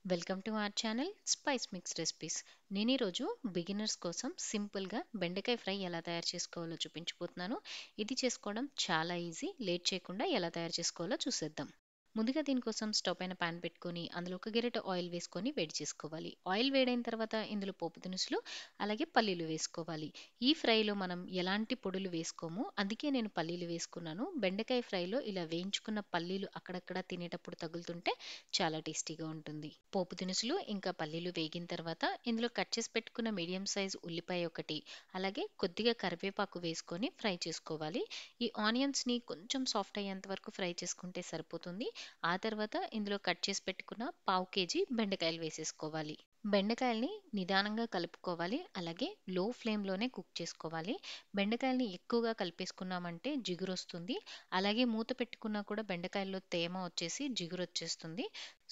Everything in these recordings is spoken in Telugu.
Welcome to our channel spice mix recipes. నేను ఈరోజు బిగినర్స్ కోసం సింపుల్గా బెండకాయ ఫ్రై ఎలా తయారు చేసుకోవాలో చూపించబోతున్నాను. ఇది చేసుకోవడం చాలా ఈజీ. లేట్ చేయకుండా ఎలా తయారు చేసుకోవాలో చూసేద్దాం. ముందుగా దీనికోసం స్టవ్ పైన పాన్ పెట్టుకొని అందులో ఒక గరిటె ఆయిల్ వేసుకొని వేడి చేసుకోవాలి. ఆయిల్ వేడైన తర్వాత ఇందులో పోపు దినుసులు అలాగే పల్లీలు వేసుకోవాలి. ఈ ఫ్రైలో మనం ఎలాంటి పొడులు వేసుకోము, అందుకే నేను పల్లీలు వేసుకున్నాను. బెండకాయ ఫ్రైలో ఇలా వేయించుకున్న పల్లీలు అక్కడక్కడ తినేటప్పుడు తగులుతుంటే చాలా టేస్టీగా ఉంటుంది. పోపు దినుసులు ఇంకా పల్లీలు వేగిన తర్వాత ఇందులో కట్ చేసి పెట్టుకున్న మీడియం సైజ్ ఉల్లిపాయ ఒకటి అలాగే కొద్దిగా కరివేపాకు వేసుకొని ఫ్రై చేసుకోవాలి. ఈ ఆనియన్స్ని కొంచెం సాఫ్ట్ అయ్యేంత వరకు ఫ్రై చేసుకుంటే సరిపోతుంది. ఆ తర్వాత ఇందులో కట్ చేసి పెట్టుకున్న పావు కేజీ బెండకాయలు వేసేసుకోవాలి. బెండకాయల్ని నిదానంగా కలుపుకోవాలి. అలాగే లో ఫ్లేమ్లోనే కుక్ చేసుకోవాలి. బెండకాయల్ని ఎక్కువగా కలిపేసుకున్నామంటే జిగురు వస్తుంది. అలాగే మూత పెట్టుకున్నా కూడా బెండకాయల్లో తేమ వచ్చేసి జిగురు వచ్చేస్తుంది.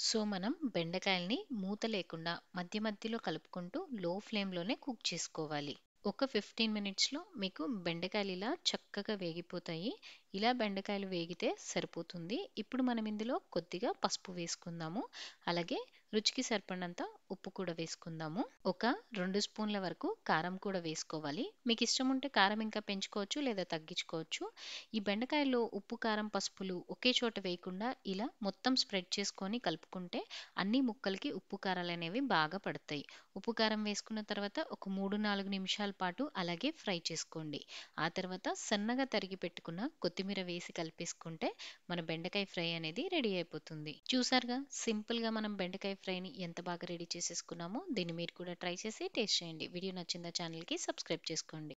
సో మనం బెండకాయల్ని మూత లేకుండా మధ్య మధ్యలో కలుపుకుంటూ లో ఫ్లేమ్లోనే కుక్ చేసుకోవాలి. ఒక 15 మినిట్స్లో మీకు బెండకాయలు ఇలా చక్కగా వేగిపోతాయి. ఇలా బెండకాయలు వేగితే సరిపోతుంది. ఇప్పుడు మనం ఇందులో కొద్దిగా పసుపు వేసుకుందాము. అలాగే రుచికి సరిపడినంత ఉప్పు కూడా వేసుకుందాము. ఒక 2 స్పూన్ల వరకు కారం కూడా వేసుకోవాలి. మీకు ఇష్టం ఉంటే కారం ఇంకా పెంచుకోవచ్చు లేదా తగ్గించుకోవచ్చు. ఈ బెండకాయల్లో ఉప్పు కారం పసుపులు ఒకే చోట వేయకుండా ఇలా మొత్తం స్ప్రెడ్ చేసుకొని కలుపుకుంటే అన్ని ముక్కలకి ఉప్పు కారాలు అనేవి బాగా పడతాయి. ఉప్పు కారం వేసుకున్న తర్వాత ఒక 3-4 నిమిషాల పాటు అలాగే ఫ్రై చేసుకోండి. ఆ తర్వాత సన్నగా తరిగి పెట్టుకున్న కొత్తిమీర వేసి కలిపేసుకుంటే మన బెండకాయ ఫ్రై అనేది రెడీ అయిపోతుంది. చూసారుగా సింపుల్గా మనం బెండకాయ ఫ్రైని ఎంత బాగా రెడీ చేసేసుకున్నామో. దీన్ని మీరు కూడా ట్రై చేసి టేస్ట్ చేయండి. వీడియో నచ్చిందా ఛానల్కి సబ్స్క్రైబ్ చేసుకోండి.